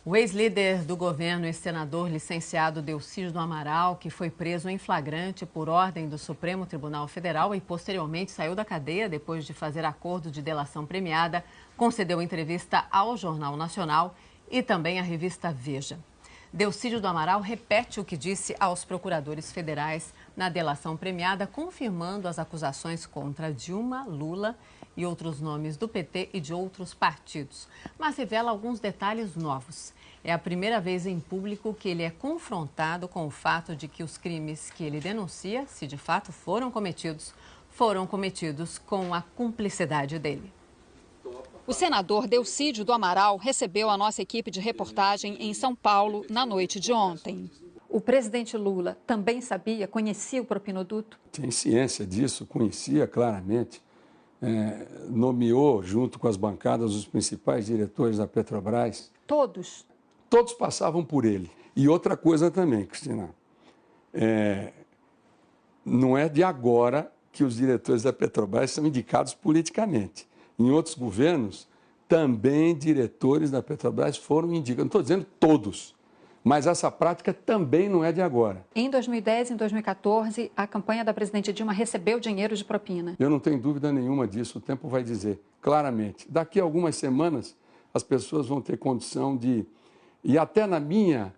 O ex-líder do governo e senador licenciado Delcídio do Amaral, que foi preso em flagrante por ordem do Supremo Tribunal Federal e posteriormente saiu da cadeia depois de fazer acordo de delação premiada, concedeu entrevista ao Jornal Nacional e também à revista Veja. Delcídio do Amaral repete o que disse aos procuradores federais na delação premiada, confirmando as acusações contra Dilma, Lula e outros nomes do PT e de outros partidos, mas revela alguns detalhes novos. É a primeira vez em público que ele é confrontado com o fato de que os crimes que ele denuncia, se de fato foram cometidos com a cumplicidade dele. O senador Delcídio do Amaral recebeu a nossa equipe de reportagem em São Paulo na noite de ontem. O presidente Lula também sabia, conhecia o propinoduto? Tem ciência disso, conhecia claramente. Nomeou, junto com as bancadas, os principais diretores da Petrobras. Todos? Todos passavam por ele. E outra coisa também, Cristina, não é de agora que os diretores da Petrobras são indicados politicamente. Em outros governos, também diretores da Petrobras foram indicados. Não estou dizendo todos, mas essa prática também não é de agora. Em 2010 e em 2014, a campanha da presidente Dilma recebeu dinheiro de propina. Eu não tenho dúvida nenhuma disso, o tempo vai dizer claramente. Daqui a algumas semanas, as pessoas vão ter condição de... E até na minha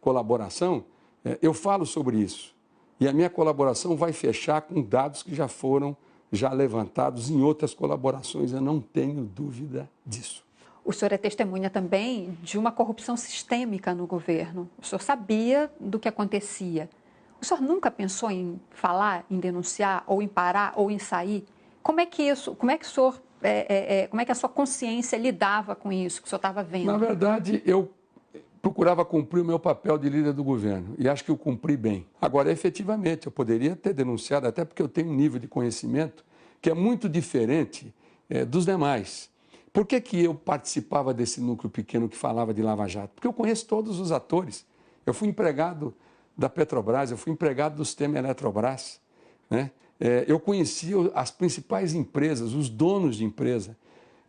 colaboração, eu falo sobre isso. E a minha colaboração vai fechar com dados que já foram levantados em outras colaborações, eu não tenho dúvida disso. O senhor é testemunha também de uma corrupção sistêmica no governo. O senhor sabia do que acontecia. O senhor nunca pensou em falar, em denunciar, ou em parar, ou em sair? Como é que a sua consciência lidava com isso que o senhor estava vendo? Na verdade, eu procurava cumprir o meu papel de líder do governo e acho que eu cumpri bem. Agora, efetivamente, eu poderia ter denunciado, até porque eu tenho um nível de conhecimento que é muito diferente dos demais. Por que eu participava desse núcleo pequeno que falava de Lava Jato? Porque eu conheço todos os atores. Eu fui empregado da Petrobras, eu fui empregado do sistema Eletrobras, né? Eu conhecia as principais empresas, os donos de empresa,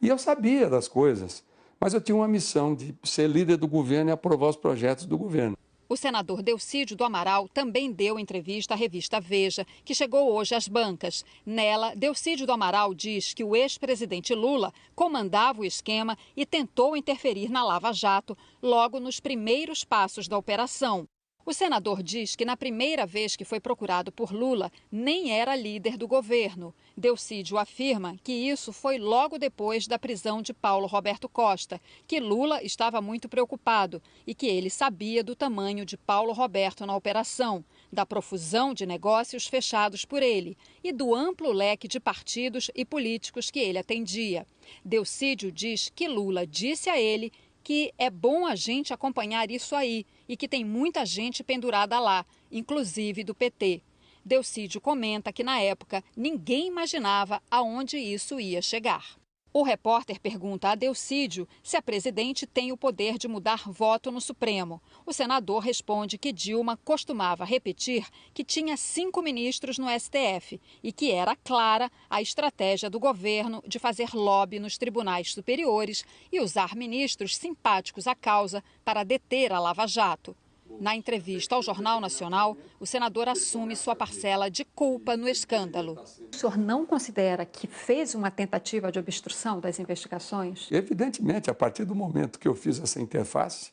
e eu sabia das coisas. Mas eu tinha uma missão de ser líder do governo e aprovar os projetos do governo. O senador Delcídio do Amaral também deu entrevista à revista Veja, que chegou hoje às bancas. Nela, Delcídio do Amaral diz que o ex-presidente Lula comandava o esquema e tentou interferir na Lava Jato logo nos primeiros passos da operação. O senador diz que na primeira vez que foi procurado por Lula, nem era líder do governo. Delcídio afirma que isso foi logo depois da prisão de Paulo Roberto Costa, que Lula estava muito preocupado e que ele sabia do tamanho de Paulo Roberto na operação, da profusão de negócios fechados por ele e do amplo leque de partidos e políticos que ele atendia. Delcídio diz que Lula disse a ele que é bom a gente acompanhar isso aí e que tem muita gente pendurada lá, inclusive do PT. Delcídio comenta que, na época, ninguém imaginava aonde isso ia chegar. O repórter pergunta a Delcídio se a presidente tem o poder de mudar voto no Supremo. O senador responde que Dilma costumava repetir que tinha 5 ministros no STF e que era clara a estratégia do governo de fazer lobby nos tribunais superiores e usar ministros simpáticos à causa para deter a Lava Jato. Na entrevista ao Jornal Nacional, o senador assume sua parcela de culpa no escândalo. O senhor não considera que fez uma tentativa de obstrução das investigações? Evidentemente, a partir do momento que eu fiz essa interface,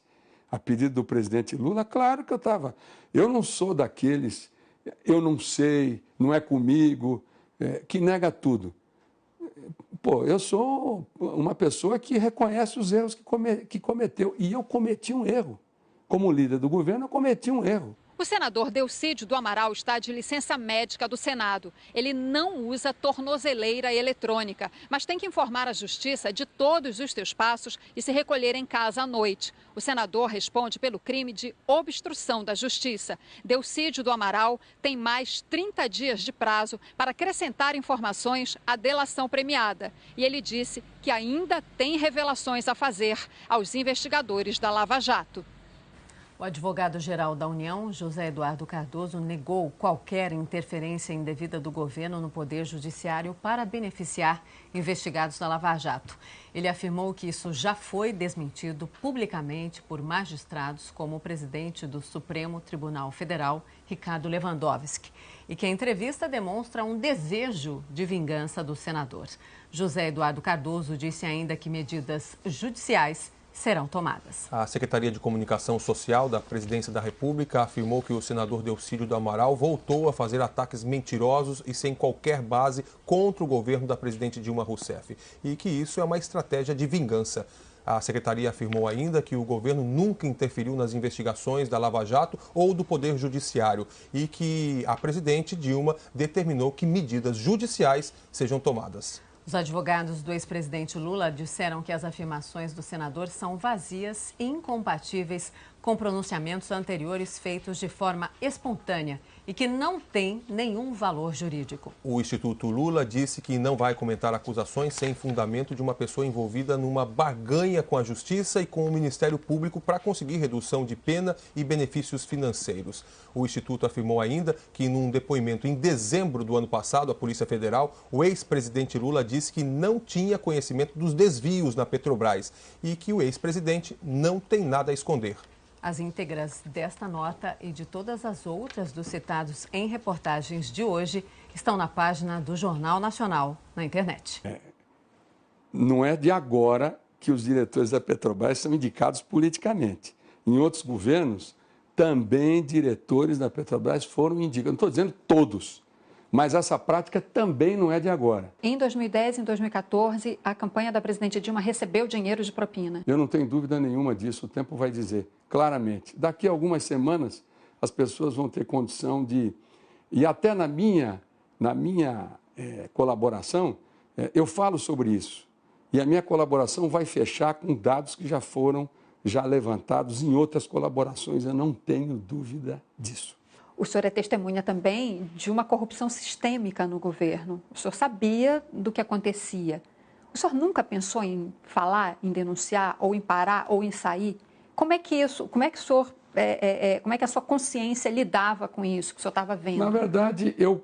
a pedido do presidente Lula, claro que eu estava. Eu não sou daqueles, eu não sei, não é comigo, que nega tudo. Eu sou uma pessoa que reconhece os erros que cometeu, e eu cometi um erro. Como líder do governo, eu cometi um erro. O senador Delcídio do Amaral está de licença médica do Senado. Ele não usa tornozeleira eletrônica, mas tem que informar a Justiça de todos os seus passos e se recolher em casa à noite. O senador responde pelo crime de obstrução da Justiça. Delcídio do Amaral tem mais 30 dias de prazo para acrescentar informações à delação premiada. E ele disse que ainda tem revelações a fazer aos investigadores da Lava Jato. O advogado-geral da União, José Eduardo Cardoso, negou qualquer interferência indevida do governo no Poder Judiciário para beneficiar investigados da Lava Jato. Ele afirmou que isso já foi desmentido publicamente por magistrados como o presidente do Supremo Tribunal Federal, Ricardo Lewandowski, e que a entrevista demonstra um desejo de vingança do senador. José Eduardo Cardoso disse ainda que medidas judiciais serão tomadas. A Secretaria de Comunicação Social da Presidência da República afirmou que o senador Delcídio do Amaral voltou a fazer ataques mentirosos e sem qualquer base contra o governo da presidente Dilma Rousseff e que isso é uma estratégia de vingança. A secretaria afirmou ainda que o governo nunca interferiu nas investigações da Lava Jato ou do Poder Judiciário e que a presidente Dilma determinou que medidas judiciais sejam tomadas. Os advogados do ex-presidente Lula disseram que as afirmações do senador são vazias e incompatíveis com pronunciamentos anteriores feitos de forma espontânea e que não têm nenhum valor jurídico. O Instituto Lula disse que não vai comentar acusações sem fundamento de uma pessoa envolvida numa barganha com a Justiça e com o Ministério Público para conseguir redução de pena e benefícios financeiros. O Instituto afirmou ainda que, num depoimento em dezembro do ano passado à Polícia Federal, o ex-presidente Lula disse que não tinha conhecimento dos desvios na Petrobras e que o ex-presidente não tem nada a esconder. As íntegras desta nota e de todas as outras dos citados em reportagens de hoje estão na página do Jornal Nacional, na internet. Não é de agora que os diretores da Petrobras são indicados politicamente. Em outros governos, também diretores da Petrobras foram indicados. Não estou dizendo todos, mas essa prática também não é de agora. Em 2010 e em 2014, a campanha da presidente Dilma recebeu dinheiro de propina. Eu não tenho dúvida nenhuma disso, o tempo vai dizer claramente. Daqui a algumas semanas, as pessoas vão ter condição de... E até na minha colaboração, eu falo sobre isso. E a minha colaboração vai fechar com dados que já foram levantados em outras colaborações, eu não tenho dúvida disso. O senhor é testemunha também de uma corrupção sistêmica no governo. O senhor sabia do que acontecia. O senhor nunca pensou em falar, em denunciar, ou em parar, ou em sair? Como é que a sua consciência lidava com isso que o senhor estava vendo? Na verdade, eu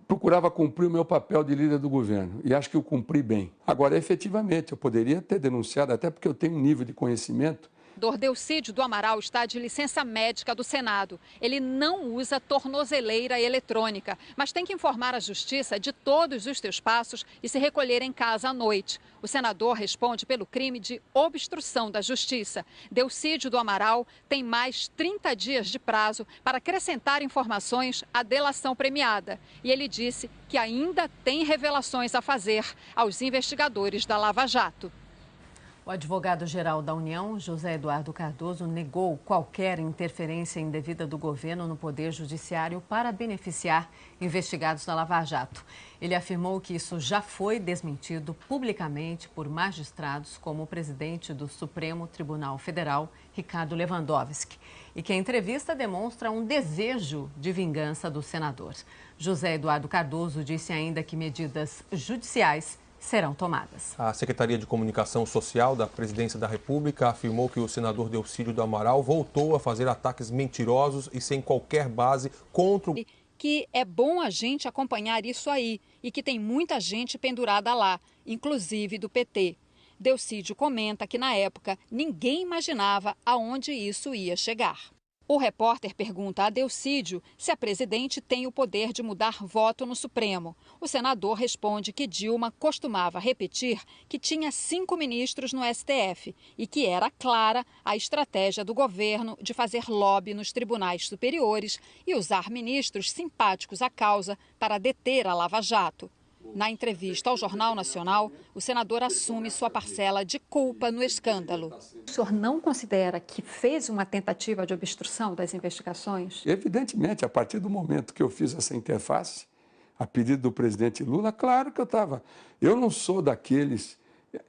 procurava cumprir o meu papel de líder do governo e acho que eu cumpri bem. Agora, efetivamente, eu poderia ter denunciado, até porque eu tenho um nível de conhecimento. O senador Delcídio do Amaral está de licença médica do Senado. Ele não usa tornozeleira eletrônica, mas tem que informar a Justiça de todos os seus passos e se recolher em casa à noite. O senador responde pelo crime de obstrução da Justiça. Delcídio do Amaral tem mais 30 dias de prazo para acrescentar informações à delação premiada. E ele disse que ainda tem revelações a fazer aos investigadores da Lava Jato. O advogado-geral da União, José Eduardo Cardoso, negou qualquer interferência indevida do governo no Poder Judiciário para beneficiar investigados da Lava Jato. Ele afirmou que isso já foi desmentido publicamente por magistrados como o presidente do Supremo Tribunal Federal, Ricardo Lewandowski, e que a entrevista demonstra um desejo de vingança do senador. José Eduardo Cardoso disse ainda que medidas judiciais serão tomadas. A Secretaria de Comunicação Social da Presidência da República afirmou que o senador Delcídio do Amaral voltou a fazer ataques mentirosos e sem qualquer base contra o... Que é bom a gente acompanhar isso aí e que tem muita gente pendurada lá, inclusive do PT. Delcídio comenta que, na época, ninguém imaginava aonde isso ia chegar. O repórter pergunta a Delcídio se a presidente tem o poder de mudar voto no Supremo. O senador responde que Dilma costumava repetir que tinha 5 ministros no STF e que era clara a estratégia do governo de fazer lobby nos tribunais superiores e usar ministros simpáticos à causa para deter a Lava Jato. Na entrevista ao Jornal Nacional, o senador assume sua parcela de culpa no escândalo. O senhor não considera que fez uma tentativa de obstrução das investigações? Evidentemente, a partir do momento que eu fiz essa interface, a pedido do presidente Lula, claro que eu estava. Eu não sou daqueles,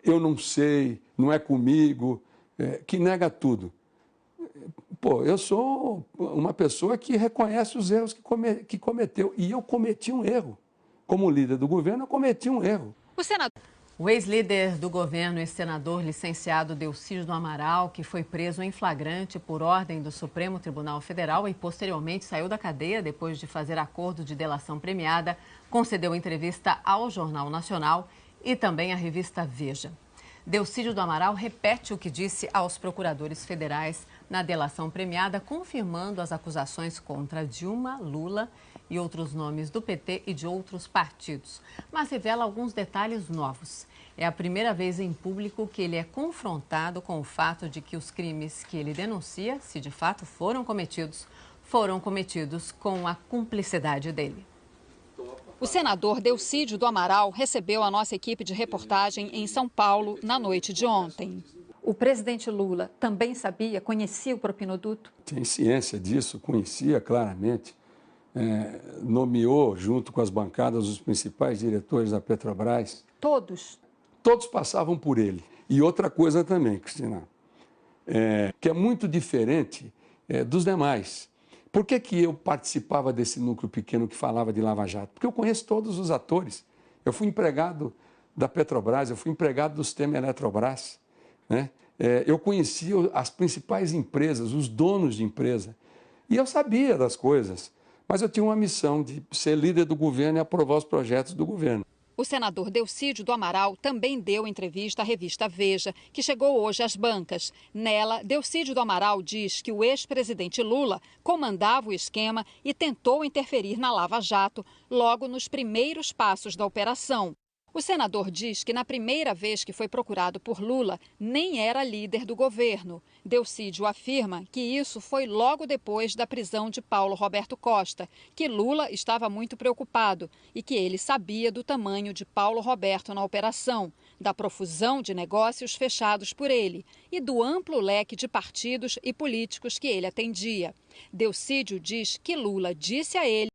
eu não sei, não é comigo, que nega tudo. Pô, eu sou uma pessoa que reconhece os erros que cometeu. E eu cometi um erro. Como líder do governo, eu cometi um erro. O ex-líder do governo e senador licenciado Delcídio do Amaral, que foi preso em flagrante por ordem do Supremo Tribunal Federal e posteriormente saiu da cadeia depois de fazer acordo de delação premiada, concedeu entrevista ao Jornal Nacional e também à revista Veja. Delcídio do Amaral repete o que disse aos procuradores federais na delação premiada, confirmando as acusações contra Dilma, Lula e outros nomes do PT e de outros partidos, mas revela alguns detalhes novos. É a primeira vez em público que ele é confrontado com o fato de que os crimes que ele denuncia, se de fato foram cometidos com a cumplicidade dele. O senador Delcídio do Amaral recebeu a nossa equipe de reportagem em São Paulo na noite de ontem. O presidente Lula também sabia, conhecia o propinoduto? Tem ciência disso, conhecia claramente. Nomeou, junto com as bancadas, os principais diretores da Petrobras. Todos? Todos passavam por ele. E outra coisa também, Cristina, que é muito diferente dos demais. Por que eu participava desse núcleo pequeno que falava de Lava Jato? Porque eu conheço todos os atores. Eu fui empregado da Petrobras, eu fui empregado do sistema Eletrobras, né? Eu conhecia as principais empresas, os donos de empresa. E eu sabia das coisas. Mas eu tinha uma missão de ser líder do governo e aprovar os projetos do governo. O senador Delcídio do Amaral também deu entrevista à revista Veja, que chegou hoje às bancas. Nela, Delcídio do Amaral diz que o ex-presidente Lula comandava o esquema e tentou interferir na Lava Jato logo nos primeiros passos da operação. O senador diz que na primeira vez que foi procurado por Lula, nem era líder do governo. Delcídio afirma que isso foi logo depois da prisão de Paulo Roberto Costa, que Lula estava muito preocupado e que ele sabia do tamanho de Paulo Roberto na operação, da profusão de negócios fechados por ele e do amplo leque de partidos e políticos que ele atendia. Delcídio diz que Lula disse a ele